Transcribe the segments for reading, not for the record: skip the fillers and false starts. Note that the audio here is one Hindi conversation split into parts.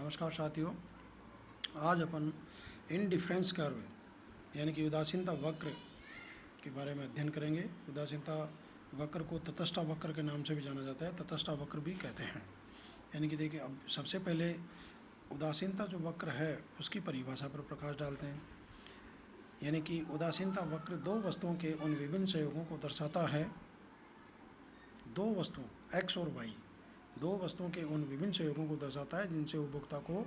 नमस्कार साथियों। आज अपन इनडिफरेंस कर्व यानी कि उदासीनता वक्र के बारे में अध्ययन करेंगे। उदासीनता वक्र को तटस्थ वक्र के नाम से भी जाना जाता है, तटस्थ वक्र भी कहते हैं। यानी कि देखिए, अब सबसे पहले उदासीनता जो वक्र है उसकी परिभाषा पर प्रकाश डालते हैं। यानी कि उदासीनता वक्र दो वस्तुओं के उन विभिन्न संयोगों को दर्शाता है। दो वस्तुओं एक्स और वाई, दो वस्तुओं के उन विभिन्न संयोगों को दर्शाता है जिनसे उपभोक्ता को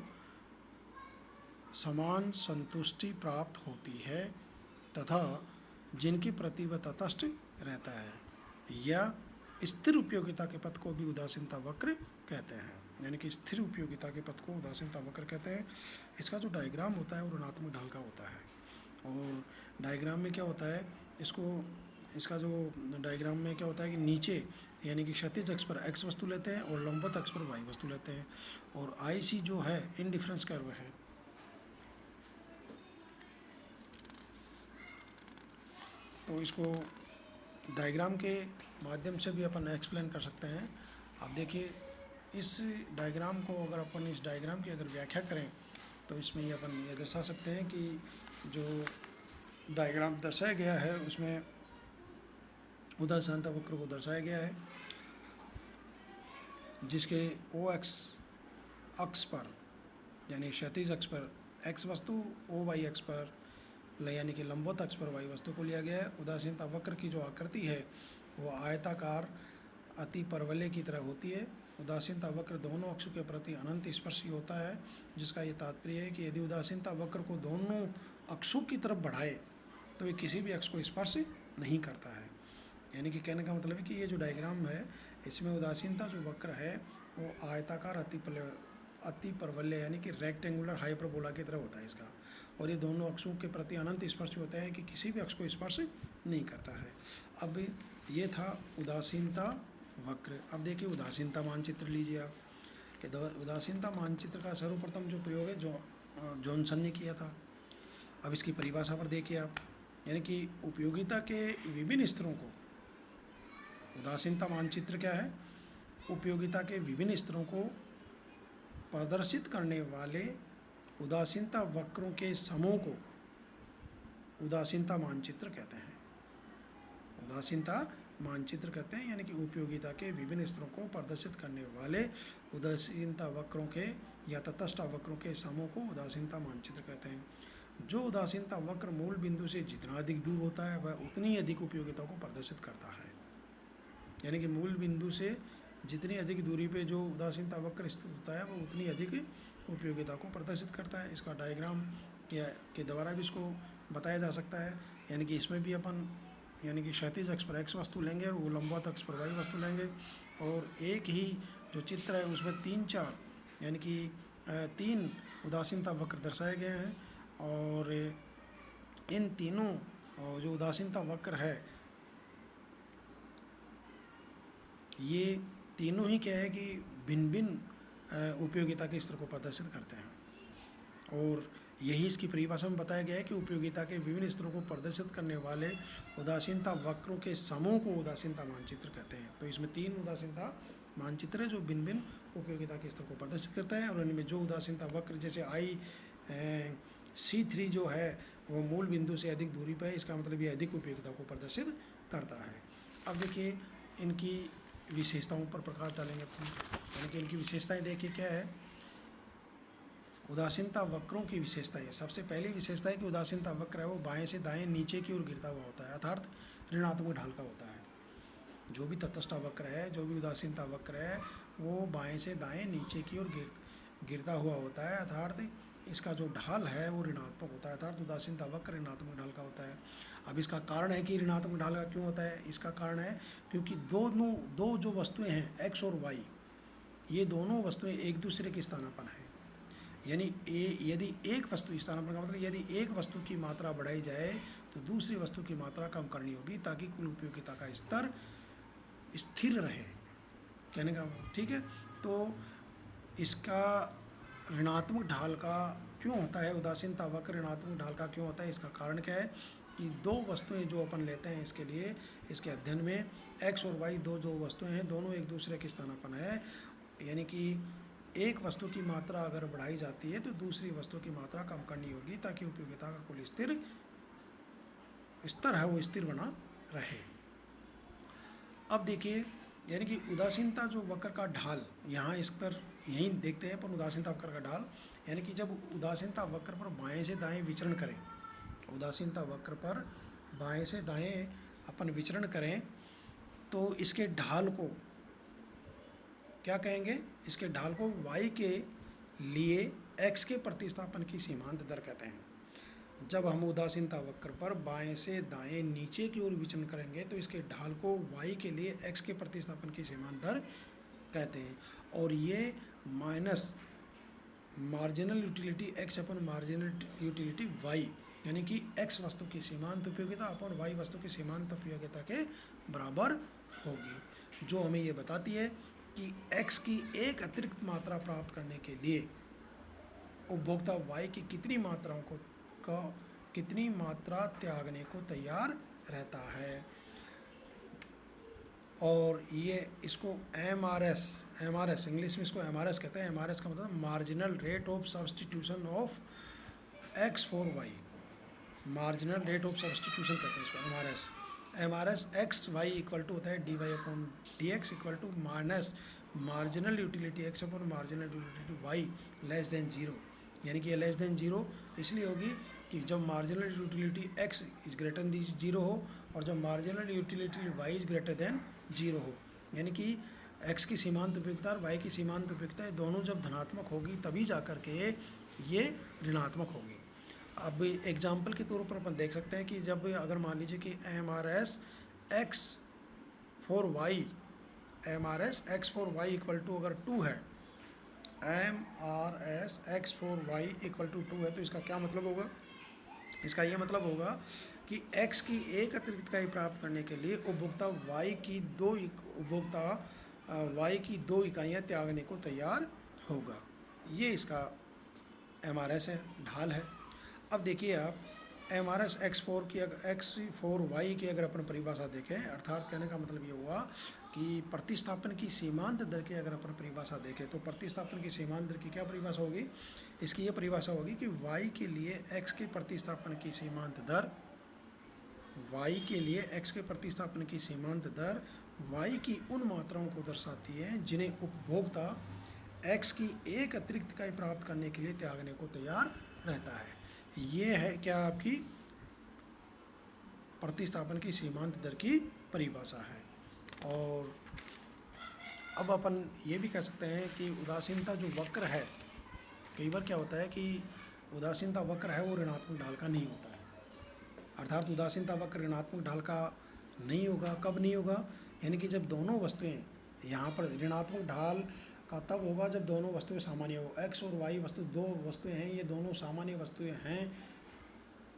समान संतुष्टि प्राप्त होती है तथा जिनके प्रति वह तटस्थ रहता है, या स्थिर उपयोगिता के पथ को भी उदासीनता वक्र कहते हैं। यानी कि स्थिर उपयोगिता के पथ को उदासीनता वक्र कहते हैं। इसका जो डायग्राम होता है वो ऋणात्मक ढाल का होता है। और डायग्राम में क्या होता है, इसका जो डायग्राम में क्या होता है कि नीचे यानी कि क्षैतिज अक्ष पर एक्स वस्तु लेते हैं और लंबवत अक्ष पर वाई वस्तु लेते हैं। और आई सी जो है इनडिफरेंस कर्व है। तो इसको डायग्राम के माध्यम से भी अपन एक्सप्लेन कर सकते हैं। अब देखिए, इस डायग्राम को अगर अपन इस डायग्राम की अगर व्याख्या करें तो इसमें ये अपन ये दर्शा सकते हैं कि जो डायग्राम दर्शाया गया है उसमें उदासीनता वक्र को दर्शाया गया है, जिसके ओ एक्स अक्ष पर यानी क्षैतिज अक्ष पर एक्स वस्तु, ओ वाई अक्ष पर यानी कि लंबवत अक्ष पर वाई वस्तु को लिया गया है। उदासीनता वक्र की जो आकृति है वो आयताकार अति परवलय की तरह होती है। उदासीनता वक्र दोनों अक्षों के प्रति अनंत स्पर्शी होता है, जिसका ये तात्पर्य है कि यदि उदासीनता वक्र को दोनों अक्षों की तरफ बढ़ाए तो ये किसी भी अक्ष को स्पर्श नहीं करता है। यानी कि कहने का मतलब है कि ये जो डायग्राम है इसमें उदासीनता जो वक्र है वो आयताकार अति परवलय यानी कि रेक्टेंगुलर हाइपरबोला की तरह होता है इसका, और ये दोनों अक्षों के प्रति अनंत स्पर्श होता है कि किसी भी अक्ष को स्पर्श नहीं करता है। अब ये था उदासीनता वक्र। अब देखिए उदासीनता मानचित्र लीजिए आप कि उदासीनता मानचित्र का सर्वप्रथम जो प्रयोग है जॉनसन ने किया था। अब इसकी परिभाषा पर देखिए आप, यानी कि उपयोगिता के विभिन्न स्तरों को, उदासीनता मानचित्र क्या है, उपयोगिता के विभिन्न स्तरों को प्रदर्शित करने वाले उदासीनता वक्रों के समूह को उदासीनता मानचित्र कहते हैं। उदासीनता मानचित्र कहते हैं यानी कि उपयोगिता के विभिन्न स्तरों को प्रदर्शित करने वाले उदासीनता वक्रों के या तटस्थ वक्रों के समूह को उदासीनता मानचित्र कहते हैं। जो उदासीनता वक्र मूल बिंदु से जितना अधिक दूर होता है वह उतनी अधिक उपयोगिता को प्रदर्शित करता है। यानी कि मूल बिंदु से जितनी अधिक दूरी पे जो उदासीनता वक्र स्थित होता है वो उतनी अधिक उपयोगिता को प्रदर्शित करता है। इसका डायग्राम के द्वारा भी इसको बताया जा सकता है। यानी कि इसमें भी अपन यानी कि क्षैतिज अक्ष पर एक्स वस्तु लेंगे और वो लंबवत अक्ष पर वाई वस्तु लेंगे, और एक ही जो चित्र है उसमें यानी कि तीन उदासीनता वक्र दर्शाए गए हैं। और इन तीनों जो उदासीनता वक्र है ये तीनों ही क्या है कि भिन्न भिन्न उपयोगिता के स्तर को प्रदर्शित करते हैं। और यही इसकी परिभाषा में बताया गया है कि उपयोगिता के विभिन्न स्तरों को प्रदर्शित करने वाले उदासीनता वक्रों के समूह को उदासीनता मानचित्र कहते हैं। तो इसमें तीन उदासीनता मानचित्र है जो भिन्न भिन्न उपयोगिता के स्तर को प्रदर्शित करता है, और इनमें जो उदासीनता वक्र जैसे C3 जो है वो मूल बिंदु से अधिक दूरी पर है, इसका मतलब ये अधिक उपयोगिता को प्रदर्शित करता है। अब देखिए इनकी विशेषताओं पर प्रकाश डालेंगे अपन, यानी कि इनकी विशेषताएं देखिए क्या है। उदासीनता वक्रों की विशेषताएं, सबसे पहली विशेषता है कि उदासीनता वक्र है वो बाएं से दाएं नीचे की ओर गिरता हुआ होता है, अर्थात ऋणात्मक ढाल का होता है। जो भी तटस्थ वक्र है, जो भी उदासीनता वक्र है वो बाएं से दाएं नीचे की ओर गिरता हुआ होता है, अर्थात इसका जो ढाल है वो ऋणात्मक होता है, अर्थात उदासीनता वक्र ऋणात्मक ढाल का होता है। अब इसका कारण है कि ऋणात्मक ढाल का क्यों होता है, इसका कारण है क्योंकि दो जो वस्तुएं हैं एक्स और वाई, ये दोनों वस्तुएं एक दूसरे के स्थानापन्न है। यानी यदि एक वस्तु स्थानापन्न का मतलब यदि एक वस्तु की मात्रा बढ़ाई जाए तो दूसरी वस्तु की मात्रा कम करनी होगी ताकि कुल उपयोगिता का स्तर स्थिर रहे, कहने का ठीक है। तो इसका ऋणात्मक ढाल का क्यों होता है, उदासीनता वक्र ऋणात्मक ढाल का क्यों होता है, इसका कारण क्या है कि दो वस्तुएं जो अपन लेते हैं इसके लिए, इसके अध्ययन में एक्स और वाई दो जो वस्तुएं हैं दोनों एक दूसरे के स्थानापन्न है। यानी कि एक वस्तु की मात्रा अगर बढ़ाई जाती है तो दूसरी वस्तु की मात्रा कम करनी होगी ताकि उपयोगिता का कुल स्तर है वो स्थिर बना रहे। अब देखिए, यानी कि उदासीनता जो वक्र का ढाल, यहाँ इस पर यहीं देखते हैं अपन उदासीनता वक्र का ढाल, यानी कि जब उदासीनता वक्र पर बाएं से दाएं विचरण करें, उदासीनता वक्र पर बाएं से दाएं अपन विचरण करें तो इसके ढाल को क्या कहेंगे, इसके ढाल को y के लिए x के प्रतिस्थापन की सीमांत दर कहते हैं। जब हम उदासीनता वक्र पर बाएं से दाएं नीचे की ओर विचरण करेंगे तो इसके ढाल को y के लिए x के प्रतिस्थापन की सीमांत दर कहते हैं। और ये माइनस मार्जिनल यूटिलिटी x अपन मार्जिनल यूटिलिटी y, यानी कि x वस्तु की सीमांत उपयोगिता अपन y वस्तु की सीमांत उपयोगिता के बराबर होगी, जो हमें ये बताती है कि x की एक अतिरिक्त मात्रा प्राप्त करने के लिए उपभोक्ता y की कितनी मात्रा त्यागने को तैयार रहता है। और ये इसको एम आर एस इंग्लिश में इसको एम आर एस कहते हैं। एम आर एस का मतलब marginal rate of substitution of X for Y, marginal rate of substitution कहते हैं इसको M R S X Y equal to होता है D Y upon D X equal to minus marginal utility X upon marginal utility Y less than zero. यानी कि लेस देन जीरो इसलिए होगी कि जब marginal utility X is greater than zero हो और जब marginal utility Y is greater than zero हो, यानी कि एक्स की सीमांत उपयोगिता और वाई की सीमांत उपयोगिता दोनों जब धनात्मक होगी तभी जा कर के ये ऋणात्मक होगी। अब एग्जाम्पल के तौर पर अपन देख सकते हैं कि जब अगर मान लीजिए कि M R S X for Y equal to अगर 2 है, M R S X for Y equal to 2 है, तो इसका क्या मतलब होगा, इसका ये मतलब होगा कि x की एक अतिरिक्त इकाई प्राप्त करने के लिए उपभोक्ता y की दो इकाइयाँ त्यागने को तैयार होगा। ये इसका एम आर एस है, ढाल है। अब देखिए आप M R S X for Y की अगर अपन परिभाषा देखें, अर्थात कहने का मतलब ये हुआ कि प्रतिस्थापन की सीमांत दर की अगर अपन परिभाषा देखें तो प्रतिस्थापन की सीमांत दर की क्या परिभाषा होगी, इसकी ये परिभाषा होगी कि y के लिए x के प्रतिस्थापन की सीमांत दर, y के लिए x के प्रतिस्थापन की सीमांत दर y की उन मात्राओं को दर्शाती है जिन्हें उपभोक्ता x की एक अतिरिक्त इकाई प्राप्त करने के लिए त्यागने को तैयार रहता है। ये है क्या आपकी प्रतिस्थापन की सीमांत दर की परिभाषा है। और अब अपन ये भी कह सकते हैं कि उदासीनता जो वक्र है, कई बार क्या होता है कि उदासीनता वक्र है वो ऋणात्मक ढाल का नहीं होता है, अर्थात उदासीनता वक्र ऋणात्मक ढाल का नहीं होगा। कब नहीं होगा, यानी कि जब दोनों वस्तुएं, यहाँ पर ऋणात्मक ढाल का तब होगा जब दोनों वस्तुएं सामान्य हो। एक्स और वाई वस्तु दो वस्तुएं हैं, ये दोनों सामान्य वस्तुएं हैं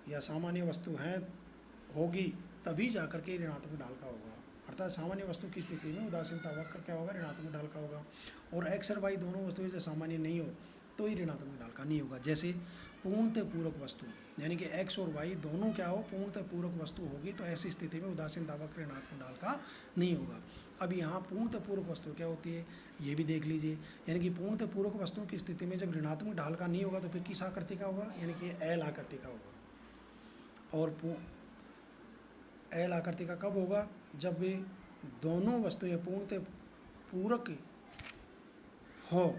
या सामान्य वस्तु हैं होगी तभी जाकर के ऋणात्मक ढाल का होगा। अर्थात सामान्य वस्तु की स्थिति में उदासीनता वक्र क्या होगा, ऋणात्मक ढाल का होगा। और एक्स और वाई दोनों वस्तुएं जो सामान्य नहीं हो तो ही ऋणात्मक ढाल का नहीं होगा। जैसे पूर्णतः पूरक वस्तु, यानी कि एक्स और वाई दोनों क्या हो, पूर्णतः पूरक वस्तु होगी, तो ऐसी स्थिति में उदासीनता वक्र ऋणात्मक ढाल का नहीं होगा। अब यहाँ पूर्णतः पूरक वस्तु क्या होती है ये भी देख लीजिए, यानी कि पूर्णतः पूरक वस्तुओं की स्थिति में जब ऋणात्मक ढाल का नहीं होगा तो फिर किस आकृति का होगा, यानी कि एल आकृति का होगा। और एल आकृति का कब होगा, जब वे दोनों वस्तुएं पूर्णतः पूरक हो,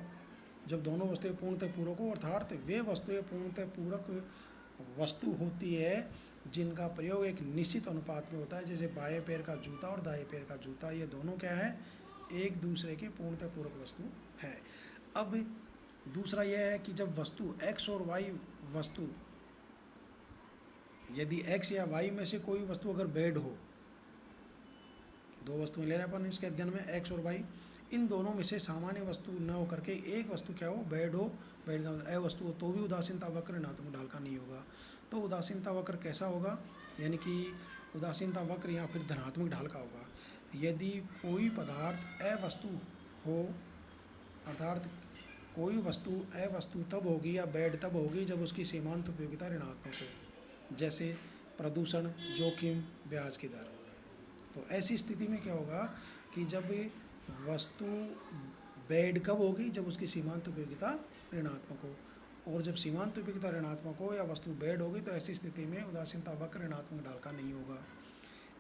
जब दोनों वस्तुएं पूर्णतः पूरक हो, अर्थात वे वस्तुएं पूर्णतः पूरक वस्तु होती है जिनका प्रयोग एक निश्चित अनुपात में होता है। जैसे बाएं पैर का जूता और दाएं पैर का जूता, ये दोनों क्या है, एक दूसरे के पूर्णतः पूरक वस्तु है। अब दूसरा यह है कि जब वस्तु x और y वस्तु, यदि x या y में से कोई वस्तु अगर बेड हो, दो वस्तुएं ले रहे हैं अपन इसके अध्ययन में x और y, इन दोनों में से सामान्य वस्तु न होकर के एक वस्तु क्या हो, बेड हो, बेड का मतलब अवस्तु हो, तो भी उदासीनता वक्र ऋणात्मक ढाल का नहीं होगा। तो उदासीनता वक्र कैसा होगा, यानी कि उदासीनता वक्र या फिर धनात्मक ढाल का होगा यदि कोई पदार्थ अवस्तु हो, अर्थात कोई वस्तु अवस्तु तब होगी या बेड तब होगी जब उसकी सीमांत उपयोगिता ऋणात्मक हो, जैसे प्रदूषण, जोखिम, ब्याज की दर। तो ऐसी स्थिति में क्या होगा कि जब वस्तु बेड कब होगी? जब उसकी सीमांत उपयोगिता ऋणात्मक हो। और जब सीमांत उपयोगिता ऋणात्मक हो या वस्तु बेड होगी तो ऐसी स्थिति में उदासीनता वक्र ऋणात्मक ढाल का नहीं होगा।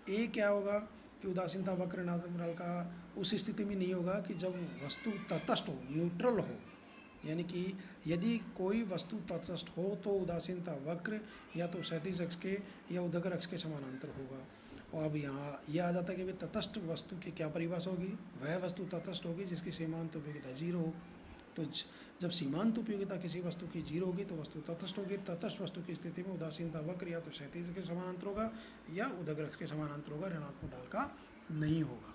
ए क्या होगा कि उदासीनता वक्र ऋणात्मक ढाल का उस स्थिति में नहीं होगा कि जब वस्तु तटस्थ हो, न्यूट्रल हो, यानी कि यदि कोई वस्तु तटस्थ हो तो उदासीनता वक्र या तो क्षैतिज अक्ष के या ऊर्ध्वाधर अक्ष के समानांतर होगा। और अब यहाँ यह आ जाता है कि भाई तटस्थ वस्तु की क्या परिभाषा होगी? वह वस्तु तटस्थ होगी जिसकी सीमांत उपयोगिता जीरो हो। तो जब सीमांत उपयोगिता किसी वस्तु की जीरो होगी तो वस्तु तटस्थ होगी। तटस्थ वस्तु की स्थिति में उदासीनता वक्र या तो क्षैतिज के समानांतर होगा या ऊर्ध्वाधर अक्ष के समानांतर होगा, ऋणात्मक ढाल का नहीं होगा।